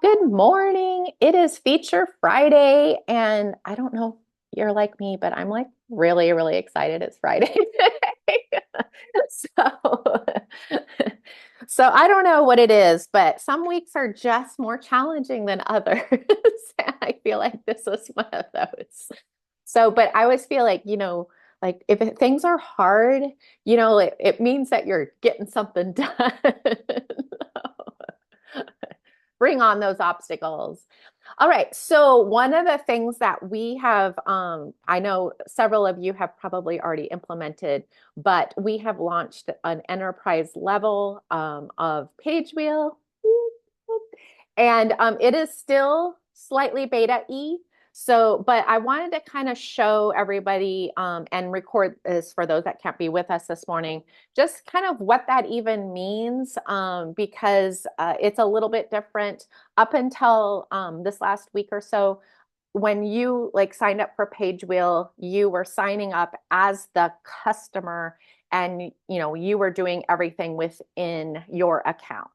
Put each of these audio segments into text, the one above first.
Good morning. It is Feature Friday, and I don't know if you're like me, but I'm like really, really excited it's Friday today. So, so I don't know what it is, but some weeks are just more challenging than others. And I feel like this was one of those. So, but I always feel like, like if things are hard, it means that you're getting something done. Bring on those obstacles. All right. So one of the things that we have, I know several of you have probably already implemented, but we have launched an enterprise level of Pagewheel. And it is still slightly beta-y. So, but I wanted to kind of show everybody and record this for those that can't be with us this morning, just kind of what that even means, because it's a little bit different. Up until this last week or so, when you like signed up for Pagewheel, you were signing up as the customer, and you were doing everything within your account.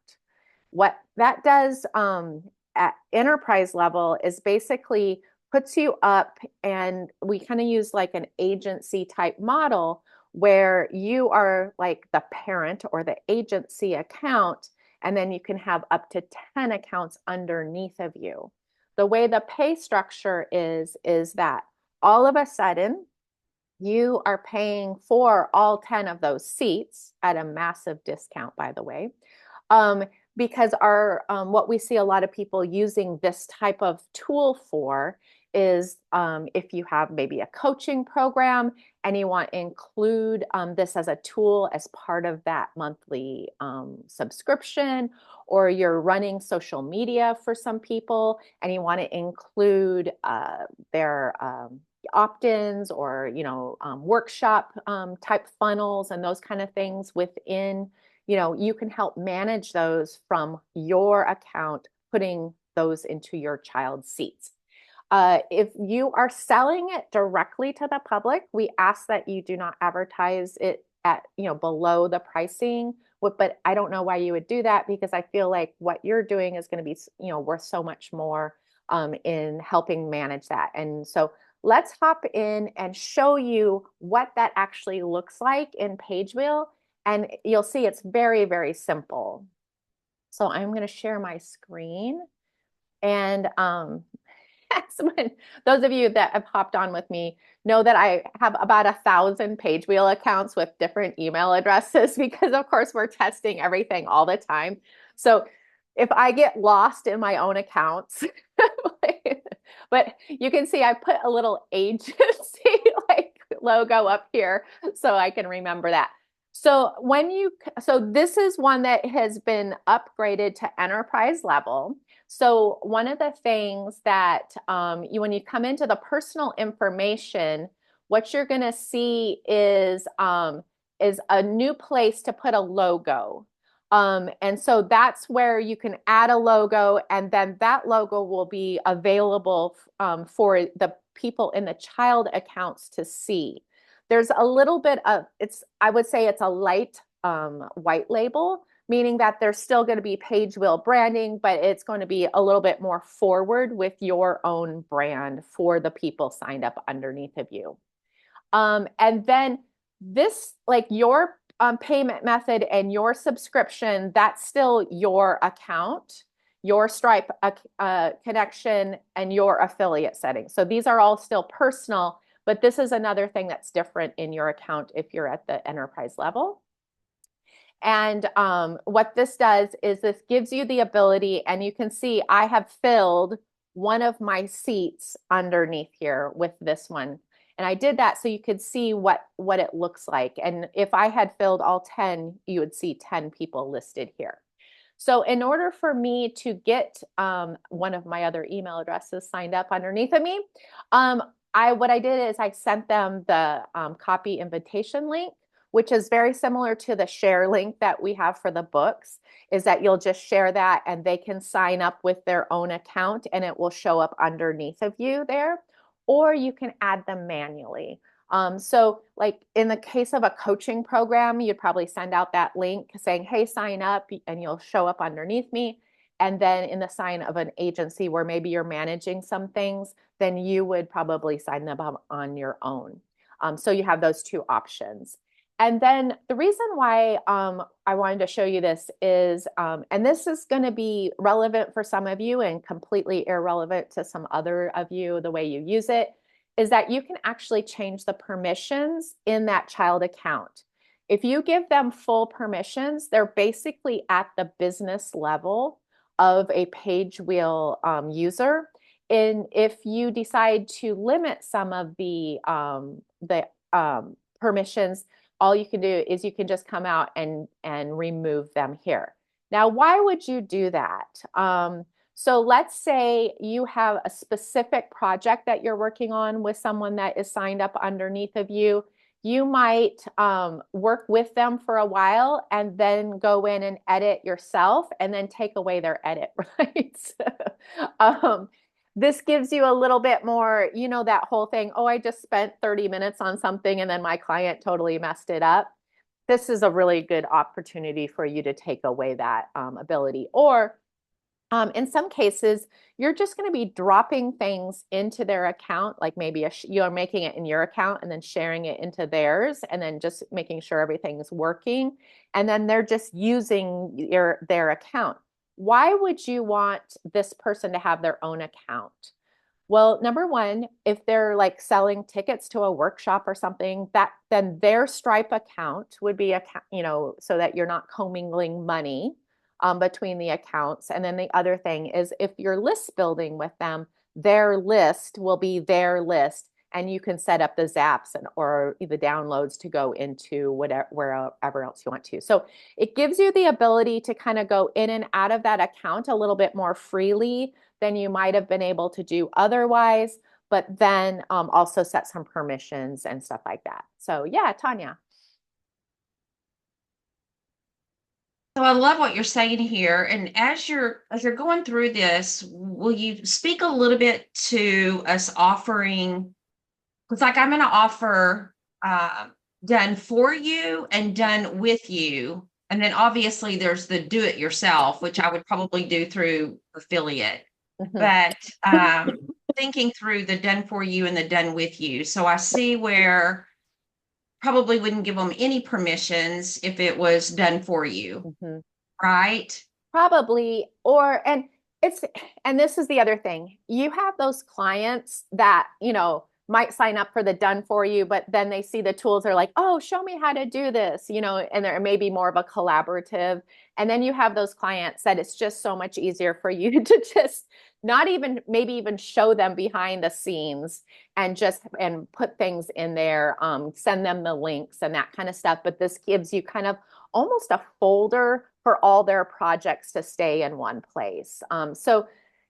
What that does at enterprise level is basically puts you up, and we kind of use like an agency type model where you are like the parent or the agency account, and then you can have up to 10 accounts underneath of you. The way the pay structure is that all of a sudden you are paying for all 10 of those seats at a massive discount, by the way. Um, because our what we see a lot of people using this type of tool for is if you have maybe a coaching program and you want to include this as a tool as part of that monthly subscription, or you're running social media for some people and you want to include their opt-ins, or workshop type funnels and those kind of things within, you can help manage those from your account, putting those into your child's seats. If you are selling it directly to the public, we ask that you do not advertise it at below the pricing. But I don't know why you would do that, because I feel like what you're doing is going to be worth so much more in helping manage that. And so let's hop in and show you what that actually looks like in Pagewheel, and you'll see it's very, very simple. So I'm going to share my screen, and when those of you that have hopped on with me know that I have about 1,000 Pagewheel accounts with different email addresses, because of course we're testing everything all the time. So if I get lost in my own accounts, but you can see I put a little agency like logo up here so I can remember that. So this is one that has been upgraded to enterprise level. So one of the things that when you come into the personal information, what you're going to see is a new place to put a logo. And so that's where you can add a logo, and then that logo will be available for the people in the child accounts to see. There's a little bit of I would say it's a light white label, meaning that there's still going to be Pagewheel branding, but it's going to be a little bit more forward with your own brand for the people signed up underneath of you. And then this, like your payment method and your subscription, that's still your account, your Stripe connection, and your affiliate settings. So these are all still personal, but this is another thing that's different in your account if you're at the enterprise level. And what this does is this gives you the ability, and you can see I have filled one of my seats underneath here with this one. And I did that so you could see what it looks like. And if I had filled all 10, you would see 10 people listed here. So in order for me to get one of my other email addresses signed up underneath of me, what I did is I sent them the copy invitation link, which is very similar to the share link that we have for the books, is that you'll just share that and they can sign up with their own account and it will show up underneath of you there, or you can add them manually. So like in the case of a coaching program, you'd probably send out that link saying, hey, sign up, and you'll show up underneath me. And then in the sign of an agency where maybe you're managing some things, then you would probably sign them up on your own. So you have those two options. And then the reason why I wanted to show you this is, and this is going to be relevant for some of you and completely irrelevant to some other of you, the way you use it, is that you can actually change the permissions in that child account. If you give them full permissions, they're basically at the business level of a Pagewheel user. And if you decide to limit some of the permissions, all you can do is you can just come out and remove them here. Now, why would you do that? So let's say you have a specific project that you're working on with someone that is signed up underneath of you. You might work with them for a while and then go in and edit yourself and then take away their edit rights. This gives you a little bit more, that whole thing, oh, I just spent 30 minutes on something and then my client totally messed it up. This is a really good opportunity for you to take away that ability. Or in some cases, you're just going to be dropping things into their account, like maybe you're making it in your account and then sharing it into theirs, and then just making sure everything's working. And then they're just using their account. Why would you want this person to have their own account? Well, number one, if they're like selling tickets to a workshop or something, then their Stripe account would be so that you're not commingling money between the accounts. And then the other thing is if you're list building with them, their list will be their list, and you can set up the zaps or the downloads to go into wherever else you want to. So it gives you the ability to kind of go in and out of that account a little bit more freely than you might have been able to do otherwise, but then also set some permissions and stuff like that. So yeah, Tanya. So I love what you're saying here. And as you're going through this, will you speak a little bit to us offering, because like I'm going to offer done for you and done with you. And then obviously there's the do it yourself, which I would probably do through affiliate. Mhm. But thinking through the done for you and the done with you. So I see where probably wouldn't give them any permissions if it was done for you, Mhm. right? Probably, and this is the other thing. You have those clients that, might sign up for the done for you, but then they see the tools, they're like, oh, show me how to do this, and there may be more of a collaborative. And then you have those clients that it's just so much easier for you to just not even maybe even show them behind the scenes and put things in there, send them the links and that kind of stuff. But this gives you kind of almost a folder for all their projects to stay in one place. So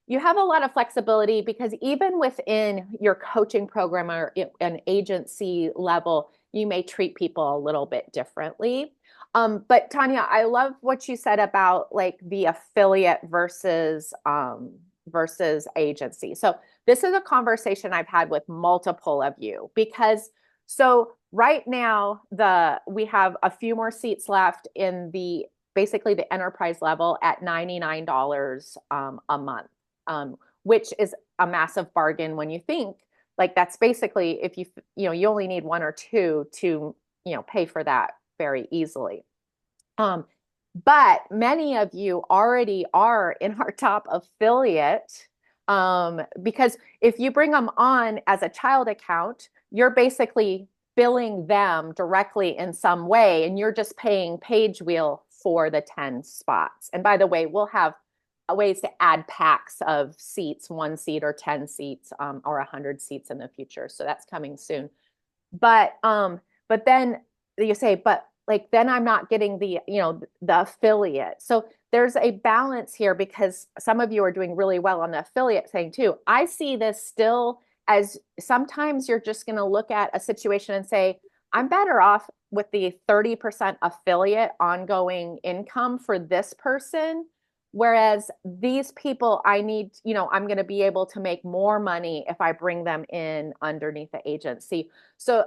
you have a lot of flexibility because even within your coaching program or an agency level, you may treat people a little bit differently. But Tanya, I love what you said about like the affiliate versus agency. So this is a conversation I've had with multiple of you because so right now we have a few more seats left in basically the enterprise level at $99 a month, which is a massive bargain when you think like that's basically if you only need one or two to pay for that very easily. Um, but many of you already are in our top affiliate because if you bring them on as a child account, you're basically billing them directly in some way, and you're just paying Pagewheel for the 10 spots. And by the way, we'll have ways to add packs of seats, 1 seat or 10 seats, or 100 seats in the future. So that's coming soon. But then you say, but like then I'm not getting the affiliate. So there's a balance here because some of you are doing really well on the affiliate thing too. I see this still as sometimes you're just going to look at a situation and say, I'm better off with the 30% affiliate ongoing income for this person. Whereas these people, I'm going to be able to make more money if I bring them in underneath the agency. So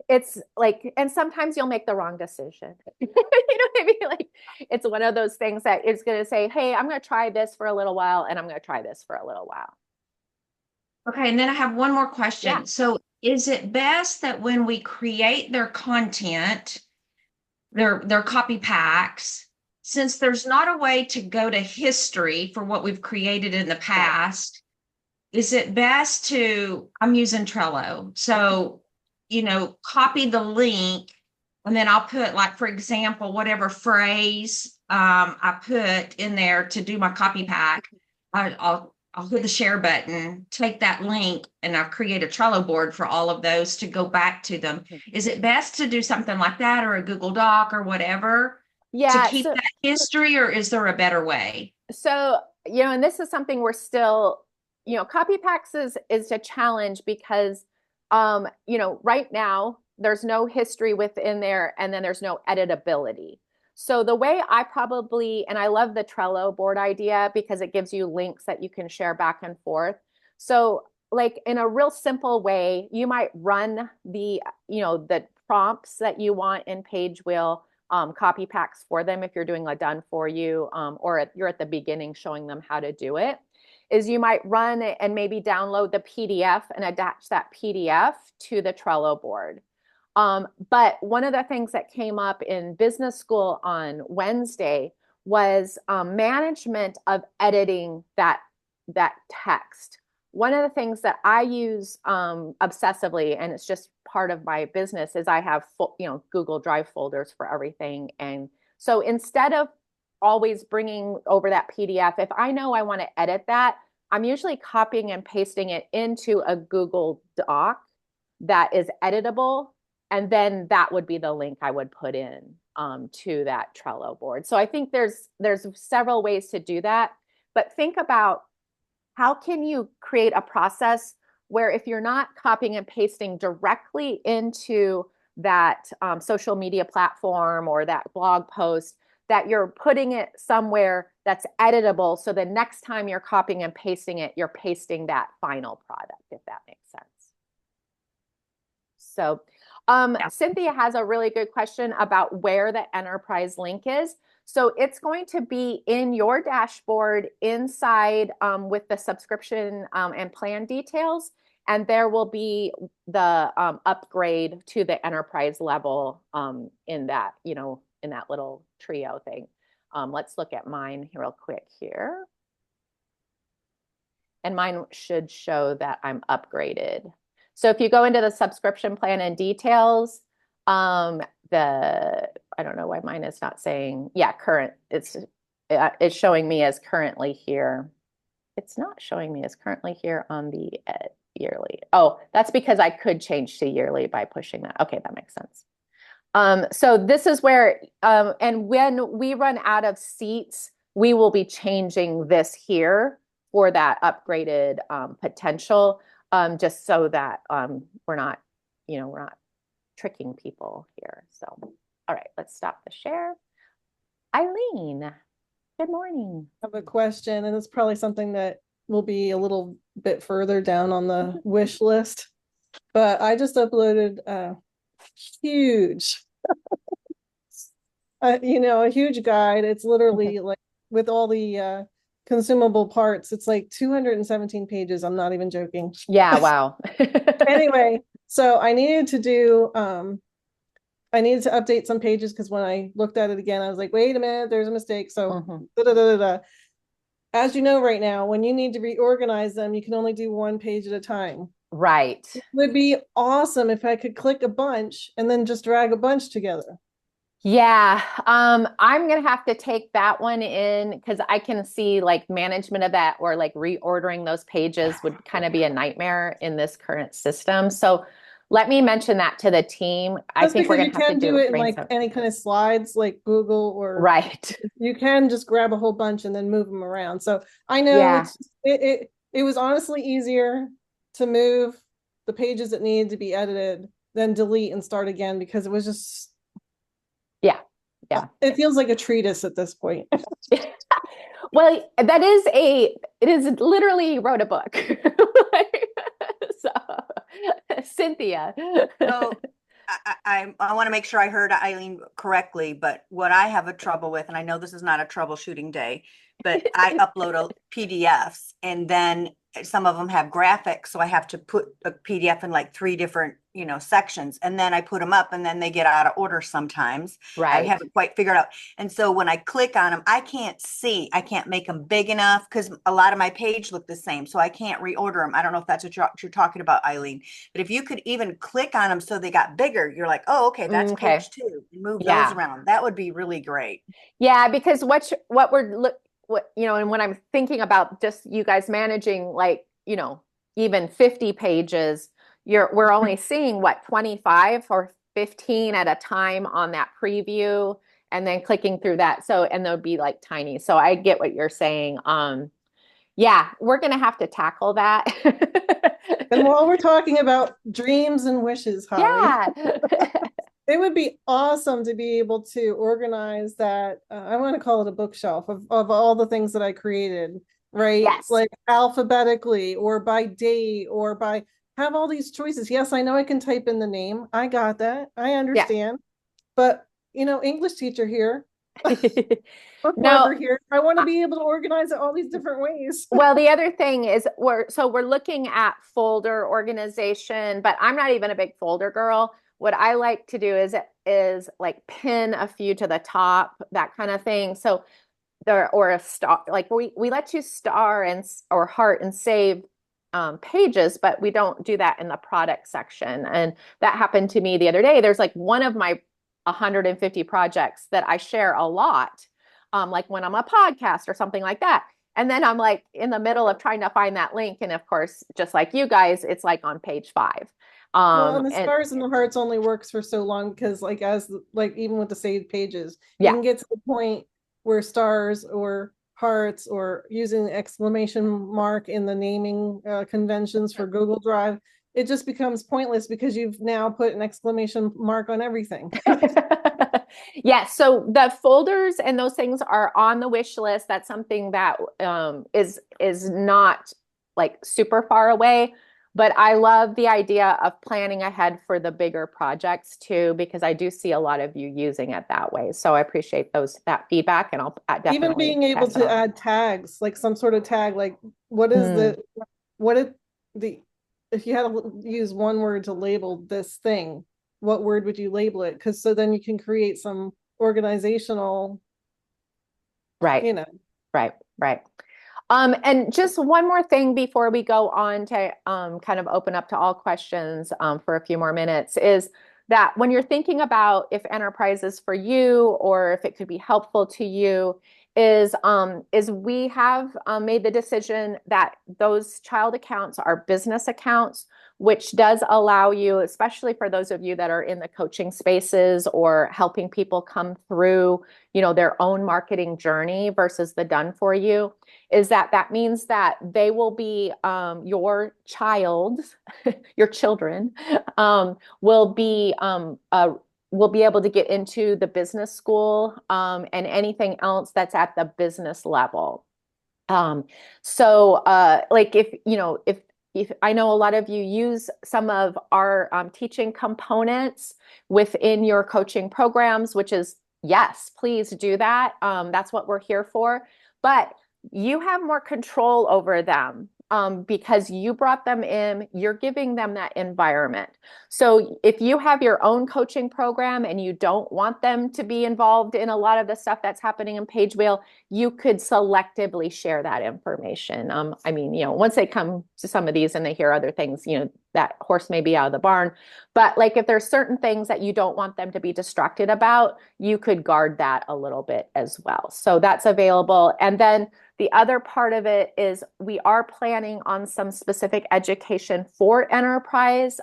it's like, and sometimes you'll make the wrong decision. You know what I mean? Like, it's one of those things that is going to say, hey, I'm going to try this for a little while, and I'm going to try this for a little while. Okay, and then I have one more Yeah. question. So is it best that when we create their content, their copy packs, since there's not a way to go to history for what we've created in the Right. past, is it best to, I'm using Trello. So, copy the link and then I'll put like, for example, whatever phrase I put in there to do my copy pack. I'll hit the share button, take that link, and I'll create a Trello board for all of those to go back to them. Is it best to do something like that or a Google Doc or whatever to Yeah. keep that history, or is there a better way? So, and this is something we're still, copy packs is a challenge because, right now there's no history within there, and then there's no editability. So the way I probably, and I love the Trello board idea because it gives you links that you can share back and forth. So, like in a real simple way, you might run the prompts that you want in Pagewheel copy packs for them if you're doing a done for you, or you're at the beginning showing them how to do it. Is you might run it and maybe download the PDF and attach that PDF to the Trello board. But one of the things that came up in business school on Wednesday was management of editing that text. One of the things that I use obsessively, and it's just part of my business, is I have Google Drive folders for everything. And so instead of always bringing over that PDF, if I know I want to edit that, I'm usually copying and pasting it into a Google Doc that is editable, and then that would be the link I would put in to that Trello board. So I think there's several ways to do that, but think about how can you create a process where if you're not copying and pasting directly into that social media platform or that blog post, that you're putting it somewhere that's editable. So the next time you're copying and pasting it, you're pasting that final product, if that makes sense. So Yeah. Cynthia has a really good question about where the enterprise link is. So it's going to be in your dashboard inside with the subscription and plan details. And there will be the upgrade to the enterprise level in that, in that little trio thing. Let's look at mine real quick here. And mine should show that I'm upgraded. So if you go into the subscription plan and details, I don't know why mine is not saying, yeah, current. It's showing me as currently here. It's not showing me as currently here on the yearly. Oh, that's because I could change to yearly by pushing that. Okay, that makes sense. So this is where, and when we run out of seats, we will be changing this here for that upgraded potential, just so that we're not tricking people here. So, all right, let's stop the share. Eileen, good morning. I have a question, and it's probably something that will be a little bit further down on the wish list. But I just uploaded a huge, a huge guide. It's literally like with all the consumable parts, it's like 217 pages. I'm not even joking. Yeah, wow. Anyway, so I needed to update some pages because when I looked at it again, I was like, wait a minute, there's a mistake. So as you know, right now, when you need to reorganize them, you can only do one page at a time. Right. It would be awesome if I could click a bunch and then just drag a bunch together. Yeah, I'm gonna have to take that one in because I can see like management of that or like reordering those pages would kind of be a nightmare in this current system. So let me mention that to the team. I think we're because gonna you have to can do do it in like brainstorm. any kind of slides like Google, or Right. you can just grab a whole bunch and then move them around. So I know Yeah. it was honestly easier to move the pages that needed to be edited than delete and start again, because it was just, Yeah. Yeah. it feels like a treatise at this point. Well, it is literally wrote a book. So, Cynthia. So I want to make sure I heard Eileen correctly, but what I have a trouble with, and I know this is not a troubleshooting day, but I upload PDFs and then some of them have graphics. So I have to put a PDF in like three different, sections, and then I put them up and then they get out of order sometimes. I Right. haven't quite figured out. And so when I click on them, I can't make them big enough because a lot of my page look the same. So I can't reorder them. I don't know if that's what you're talking about, Eileen, but if you could even click on them so they got bigger, you're like, oh, okay, that's Okay. page two, and move those Yeah. around. That would be really great. Yeah, because what we're what and when I'm thinking about just you guys managing like, even 50 pages, we're only seeing what 25 or 15 at a time on that preview and then clicking through that. So and they'll be like tiny. So I get what you're saying. Yeah, we're gonna have to tackle that. And while we're talking about dreams and wishes, Holly, Yeah. it would be awesome to be able to organize that. I want to call it a bookshelf of all the things that I created, right? Yes. Like alphabetically or by date or by have all these choices. Yes, I know I can type in the name. I got that. I Yeah. understand. But, English teacher here, book No, lover here, I want to be able to organize it all these different ways. well, the other thing is we're looking at folder organization, but I'm not even a big folder girl. What I like to do is like pin a few to the top, that kind of thing. So there or a star, like we let you star and or heart and save pages, but we don't do that in the product section. And that happened to me the other day. There's like one of my 150 projects that I share a lot, like when I'm a podcast or something like that. And then I'm like in the middle of trying to find that link. And of course, just like you guys, it's like on page 5. Well, and the And stars and the hearts only works for so long because even with the saved pages, you yeah. can get to the point where stars or hearts or using the exclamation mark in the naming conventions for Google Drive, it just becomes pointless because you've now put an exclamation mark on everything. Yeah, so the folders and those things are on the wish list. That's something that is not like super far away, but I love the idea of planning ahead for the bigger projects too, because I do see a lot of you using it that way. So I appreciate that feedback, and I'll Even definitely being able pass it to on. add tags, like some sort of tag, like what is Mm, what if the if you had to use one word to label this thing, what word would you label it? Because so then you can create some organizational, right, you know. right, right. And just one more thing before we go on to kind of open up to all questions for a few more minutes is that when you're thinking about if enterprise is for you or if it could be helpful to you, is we have made the decision that those child accounts are business accounts, which does allow you, especially for those of you that are in the coaching spaces or helping people come through, their own marketing journey versus the done for you, is that means that they will be your child, your children will be able to get into the business school and anything else that's at the business level. Um, so like if I know a lot of you use some of our teaching components within your coaching programs, which is yes, please do that. That's what we're here for. But you have more control over them because you brought them in, you're giving them that environment. So if you have your own coaching program and you don't want them to be involved in a lot of the stuff that's happening in Pagewheel, you could selectively share that information. I mean, once they come to some of these and they hear other things, that horse may be out of the barn. But like if there's certain things that you don't want them to be distracted about, you could guard that a little bit as well. So that's available. And then the other part of it is we are planning on some specific education for enterprise,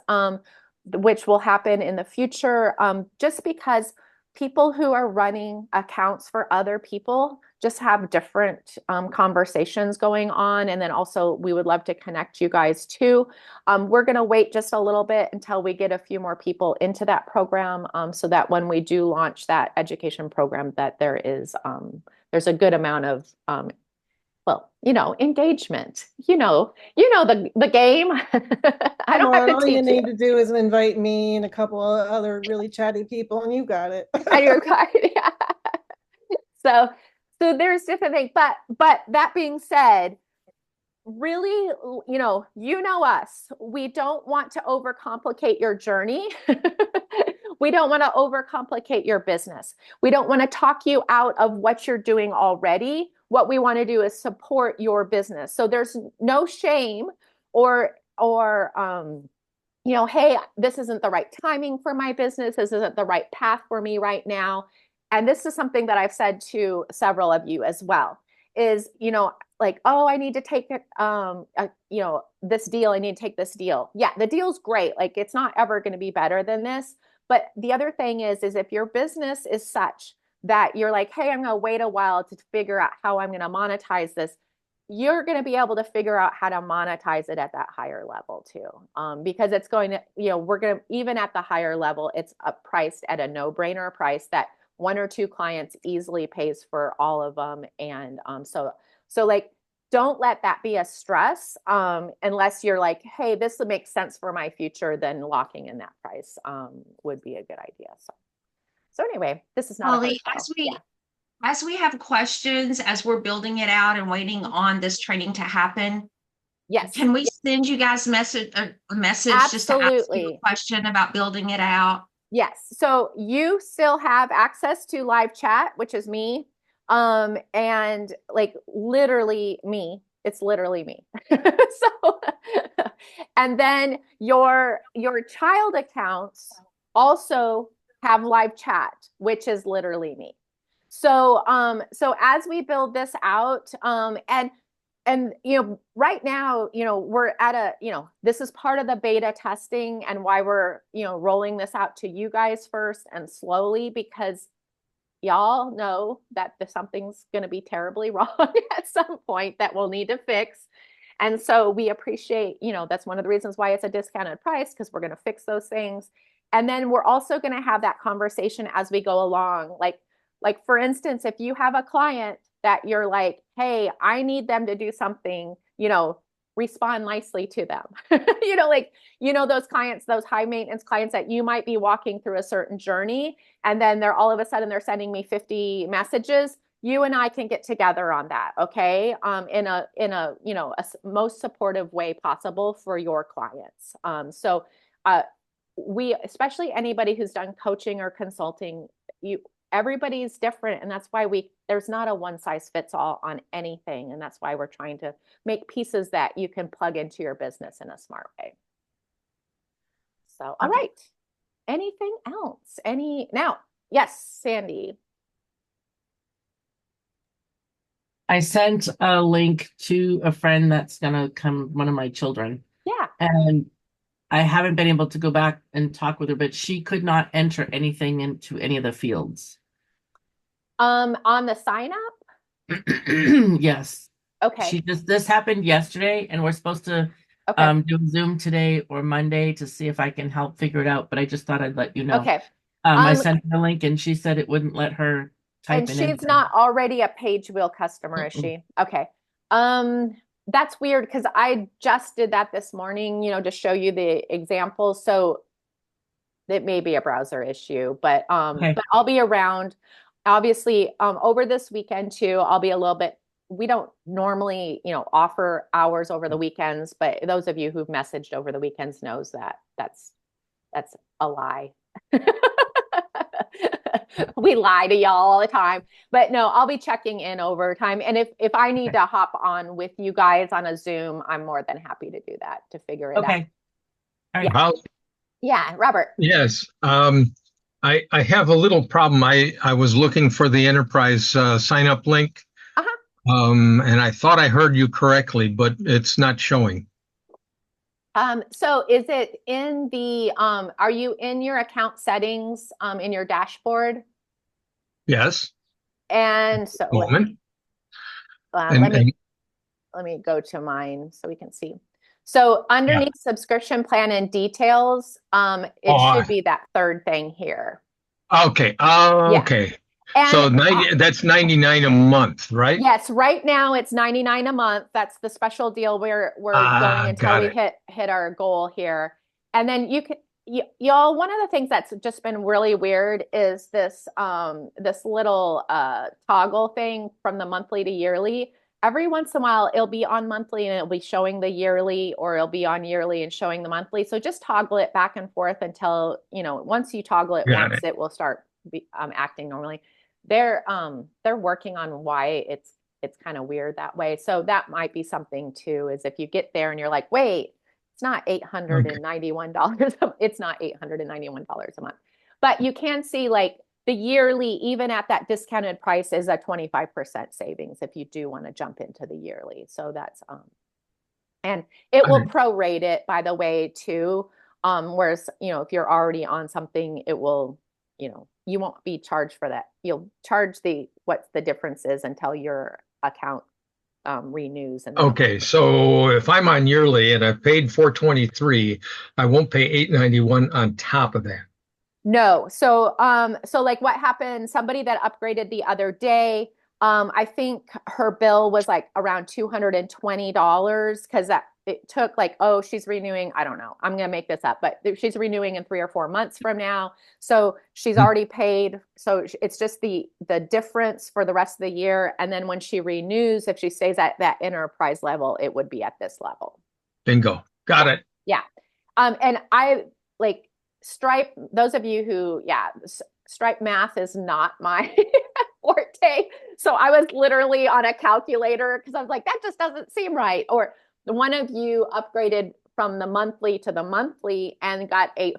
which will happen in the future, just because people who are running accounts for other people just have different conversations going on. And then also we would love to connect you guys too. We're going to wait just a little bit until we get a few more people into that program so that when we do launch that education program that there's a good amount of well, engagement. The game. I Come don't have on, to all you teach you. need to do is invite me and a couple of other really chatty people, and you got it. And you're kind yeah. So there's different things, but that being said, really, us. We don't want to overcomplicate your journey. We don't want to overcomplicate your business. We don't want to talk you out of what you're doing already. What we want to do is support your business. So there's no shame or hey, this isn't the right timing for my business. This isn't the right path for me right now. And this is something that I've said to several of you as well is, like, oh, I need to take this deal. I need to take this deal. Yeah, the deal's great. Like, it's not ever going to be better than this. But the other thing is if your business is such that you're like, hey, I'm going to wait a while to figure out how I'm going to monetize this, you're going to be able to figure out how to monetize it at that higher level too. Because it's going to, we're going to, even at the higher level, it's priced at a no-brainer price that one or two clients easily pays for all of them. And so like, don't let that be a stress unless you're like, hey, this would make sense for my future, then locking in that price would be a good idea. So anyway, this is not Holly, a hard sell. Yeah. as we have questions, as we're building it out and waiting on this training to happen, Yes. can we send you guys a message just to ask you a question about building it out? Yes. So you still have access to live chat, which is me. And like literally me. It's literally me. So and then your child accounts also have live chat, which is literally me. So as we build this out, and right now, we're at this is part of the beta testing and why we're, rolling this out to you guys first and slowly, because y'all know that something's going to be terribly wrong at some point that we'll need to fix. And so we appreciate, that's one of the reasons why it's a discounted price, because we're going to fix those things. And then we're also going to have that conversation as we go along. Like for instance, if you have a client that you're like, hey, I need them to do something, respond nicely to them. Those clients, those high maintenance clients that you might be walking through a certain journey, and then they're all of a sudden they're sending me 50 messages. You and I can get together on that, okay? In a most supportive way possible for your clients. We, especially anybody who's done coaching or consulting, everybody's different, and that's why there's not a one size fits all on anything, and that's why we're trying to make pieces that you can plug into your business in a smart way. So, all right. Anything else? Now, yes, Sandy. I sent a link to a friend that's gonna come, one of my children. Yeah. And I haven't been able to go back and talk with her, but she could not enter anything into any of the fields. On the sign up? Yes. Okay. This happened yesterday, and we're supposed to do a Zoom today or Monday to see if I can help figure it out. But I just thought I'd let you know. Okay. I sent her the link, and she said it wouldn't let her type in. And she's anything. not already a Pagewheel customer, is she? Okay. That's weird because I just did that this morning, to show you the example. So it may be a browser issue, but but I'll be around. Obviously, over this weekend too, I'll be a little bit. We don't normally, offer hours over the weekends, but those of you who've messaged over the weekends knows that that's a lie. We lie to y'all all the time, but no, I'll be checking in over time. And if I need to hop on with you guys on a Zoom, I'm more than happy to do that to figure it out. All right. Yeah. Yeah, Robert. Yes. I have a little problem. I was looking for the enterprise sign up link. And I thought I heard you correctly, but it's not showing. So is it in the, are you in your account settings, in your dashboard? Yes. And so let me go to mine so we can see. So underneath subscription plan and details, it should be that third thing here. Okay. Okay. So And 90, that's 99 a month, right? yes, right now it's 99 a month. That's the special deal we're going until Got we it. hit our goal here. And then y'all, one of the things that's just been really weird is this little toggle thing from the monthly to yearly. Every once in a while it'll be on monthly and it'll be showing the yearly, or it'll be on yearly and showing the monthly. So just toggle it back and forth until, once you toggle it Got once, it. it will start acting normally. They're working on why it's kind of weird that way. So that might be something too, is if you get there and you're like, wait, it's not Okay. $891. It's not $891 a month. But you can see like the yearly, even at that discounted price, is a 25% savings if you do want to jump into the yearly. So that's and it Got will it. prorate it, by the way, too. Whereas, if you're already on something, it will, you won't be charged for that. You'll charge what the difference is until your account renews, and then Okay, so if I'm on yearly and I've paid 423, I won't pay 891 on top of that. no. So like what happened, somebody that upgraded the other day, I think her bill was like around $220 because that it took like, oh, she's renewing. I don't know. I'm gonna make this up, but she's renewing in 3 or 4 months from now. So she's Hmm, already paid. So it's just the difference for the rest of the year. And then when she renews, if she stays at that enterprise level, it would be at this level. bingo. Got Yeah. it. Yeah. And I like Stripe, those of you who, yeah, Stripe math is not my forte. So I was literally on a calculator because I was like, that just doesn't seem right. Or one of you upgraded from the monthly to the monthly and got a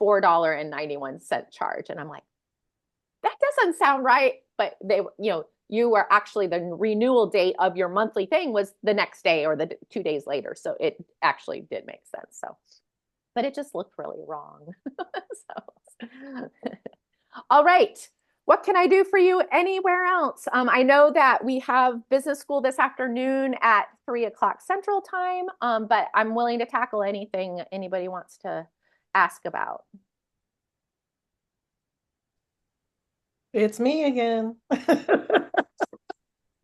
$4.91 charge. And I'm like, that doesn't sound right. But you were actually, the renewal date of your monthly thing was the next day or the 2 days later. So it actually did make sense. So, but it just looked really wrong. So, all right. What can I do for you anywhere else? I know that we have business school this afternoon at 3 o'clock Central Time, but I'm willing to tackle anything anybody wants to ask about. It's me again.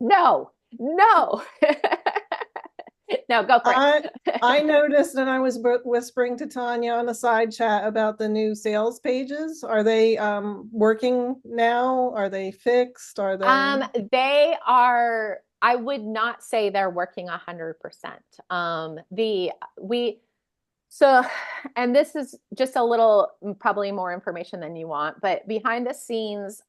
No, no. No, go for it. I noticed, and I was whispering to Tanya on the side chat about the new sales pages. Are they working now? Are they fixed? Are they? They are, I would not say they're working 100%. So, and this is just a little, probably more information than you want, but behind the scenes,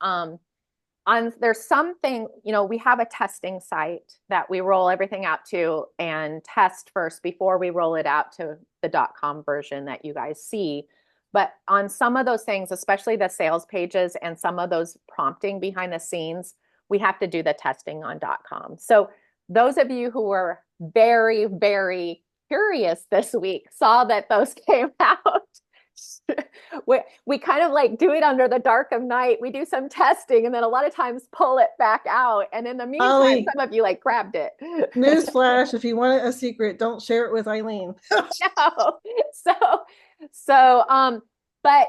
there's something, we have a testing site that we roll everything out to and test first before we roll it out to the .com version that you guys see. But on some of those things, especially the sales pages and some of those prompting behind the scenes, we have to do the testing on .com. So those of you who were very, very curious this week saw that those came out. we kind of like do it under the dark of night. We do some testing and then a lot of times pull it back out. And in the meantime, Ollie, some of you like grabbed it. Newsflash, if you want a secret, don't share it with Eileen. No. So, but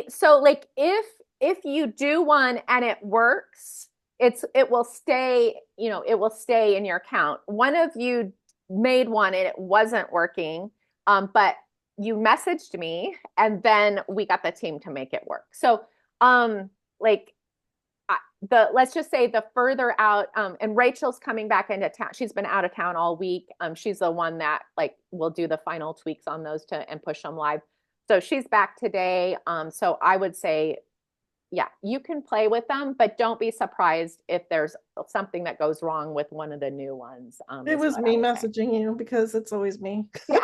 so like if you do one and it works, it will stay, it will stay in your account. One of you made one and it wasn't working, but you messaged me and then we got the team to make it work. So, like let's just say the further out, and Rachel's coming back into town. She's been out of town all week. She's the one that like will do the final tweaks on those and push them live. So she's back today. So I would say, yeah, you can play with them, but don't be surprised if there's something that goes wrong with one of the new ones. It was me messaging you because it's always me. Yeah.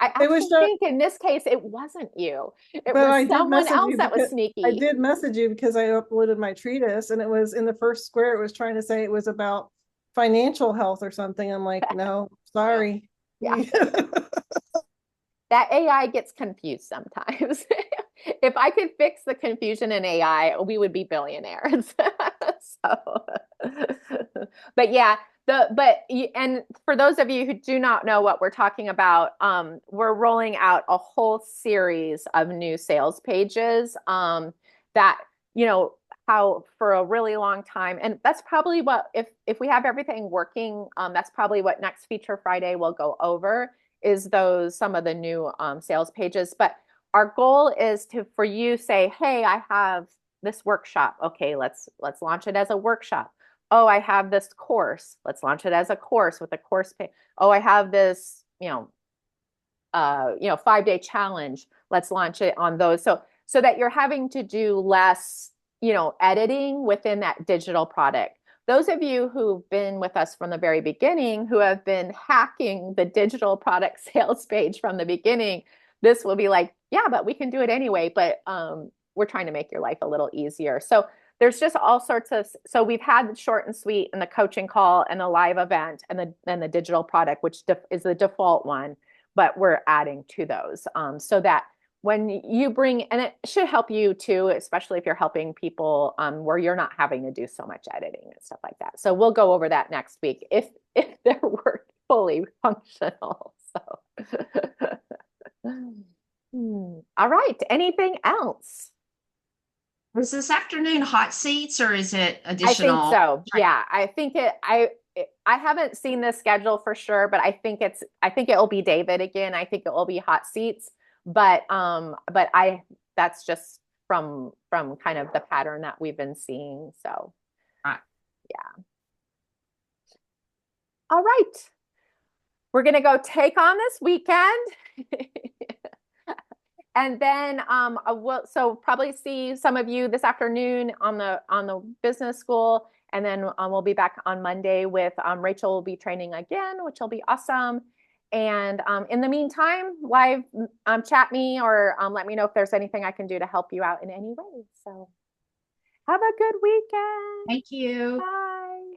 I actually think in this case, it wasn't you. It was someone else that was sneaky. I did message you because I uploaded my treatise and it was in the first square. It was trying to say it was about financial health or something. I'm like, no, sorry. Yeah. That AI gets confused sometimes. If I could fix the confusion in AI, we would be billionaires. So, but yeah, and for those of you who do not know what we're talking about, we're rolling out a whole series of new sales pages that you know, how for a really long time, and that's probably what, if we have everything working, that's probably what next Feature Friday will go over, is those some of the new sales pages. But our goal is to, for you, say, hey, I have this workshop. Okay, let's launch it as a workshop. Oh, I have this course. Let's launch it as a course with a course page. Oh, I have this, 5-day challenge. Let's launch it on those. So that you're having to do less, editing within that digital product. Those of you who've been with us from the very beginning, who have been hacking the digital product sales page from the beginning, this will be like, yeah, but we can do it anyway. But we're trying to make your life a little easier. So there's just all sorts of, so we've had the short and sweet and the coaching call and the live event and the digital product, which is the default one, but we're adding to those so that when you bring, and it should help you too, especially if you're helping people where you're not having to do so much editing and stuff like that. So we'll go over that next week if they're fully functional. So, all right. Anything else? Was this afternoon hot seats or is it additional? I think so. Yeah, I think I haven't seen the schedule for sure, but I think it will be David again. I think it will be hot seats, but that's just from kind of the pattern that we've been seeing. So, yeah. All right. We're gonna go take on this weekend. And then so probably see some of you this afternoon on the business school, and then we'll be back on Monday with Rachel will be training again, which will be awesome. And in the meantime, live chat me or let me know if there's anything I can do to help you out in any way. So have a good weekend. Thank you. Bye.